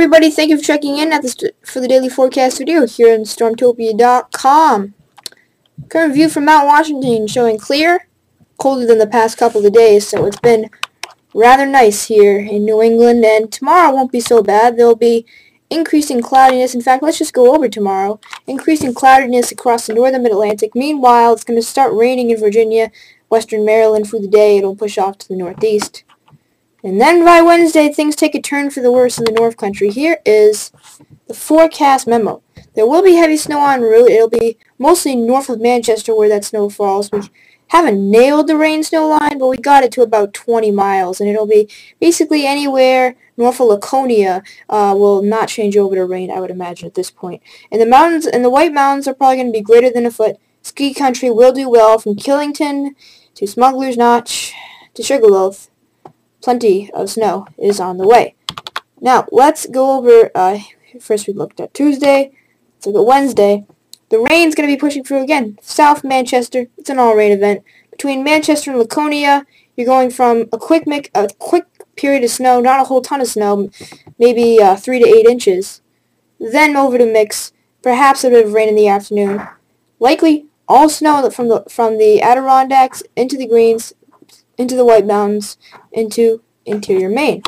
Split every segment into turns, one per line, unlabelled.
everybody, thank you for checking in for the daily forecast video here on stormtopia.com. Current view from Mount Washington showing clear, colder than the past couple of days, so it's been rather nice here in New England, and tomorrow won't be so bad. There'll be increasing cloudiness. In fact, let's just go over tomorrow. Increasing cloudiness across the northern mid-Atlantic. Meanwhile, it's going to start raining in Virginia, western Maryland through the day. It'll push off to the northeast. And then by Wednesday, things take a turn for the worse in the North Country. Here is the forecast memo. There will be heavy snow en route. It'll be mostly north of Manchester where that snow falls. We haven't nailed the rain-snow line, but we got it to about 20 miles. And it'll be basically anywhere north of Laconia will not change over to rain, I would imagine, at this point. And the mountains and the White Mountains are probably going to be greater than a foot. Ski country will do well from Killington to Smuggler's Notch to Sugarloaf. Plenty of snow is on the way. Now, let's go over, first we looked at Tuesday, let's look at Wednesday. The rain's going to be pushing through again. South Manchester, it's an all-rain event. Between Manchester and Laconia, you're going from a quick period of snow, not a whole ton of snow, maybe 3 to 8 inches. Then over to mix, perhaps a bit of rain in the afternoon. Likely all snow from the Adirondacks into the Greens, into the White Mountains, into interior Maine.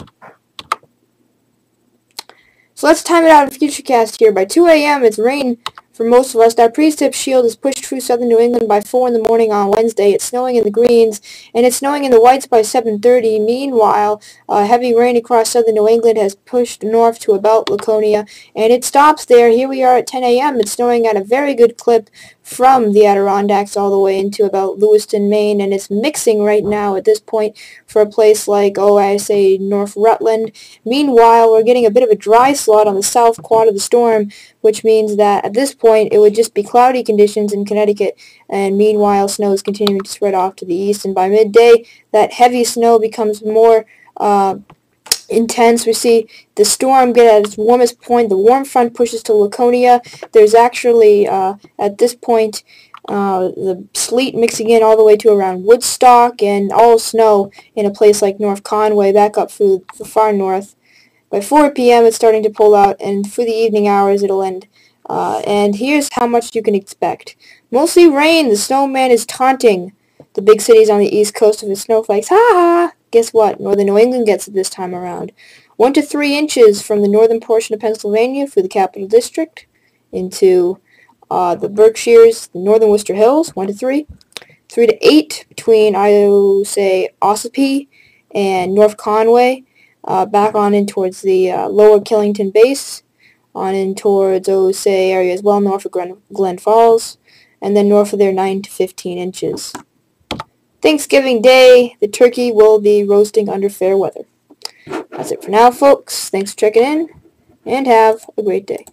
So let's time it out in Futurecast here. By 2 a.m. it's rain for most of us. Our precip shield is pushed through southern New England by 4 in the morning on Wednesday. It's snowing in the Greens, and it's snowing in the Whites by 7:30. Meanwhile, heavy rain across southern New England has pushed north to about Laconia, and it stops there. Here we are at 10 a.m. It's snowing at a very good clip from the Adirondacks all the way into about Lewiston, Maine, and it's mixing right now at this point for a place like, North Rutland. Meanwhile, we're getting a bit of a dry slot on the south quad of the storm, which means that at this point it would just be cloudy conditions in Connecticut, and meanwhile snow is continuing to spread off to the east, and by midday that heavy snow becomes more intense. We see the storm get at its warmest point. The warm front pushes to Laconia. There's actually, at this point, the sleet mixing in all the way to around Woodstock, and all snow in a place like North Conway, back up through the far north. By 4 p.m. it's starting to pull out, and for the evening hours it'll end. And here's how much you can expect. Mostly rain. The snowman is taunting the big cities on the east coast with his snowflakes. Ha ha! Guess what? Northern New England gets it this time around. 1 to 3 inches from the northern portion of Pennsylvania through the Capital District into the Berkshires, the northern Worcester Hills, 1 to 3. 3 to 8 between, Ossipee and North Conway. Back on in towards the lower Killington base, on in towards, areas well north of Glen Falls, and then north of there 9 to 15 inches. Thanksgiving Day, the turkey will be roasting under fair weather. That's it for now, folks. Thanks for checking in, and have a great day.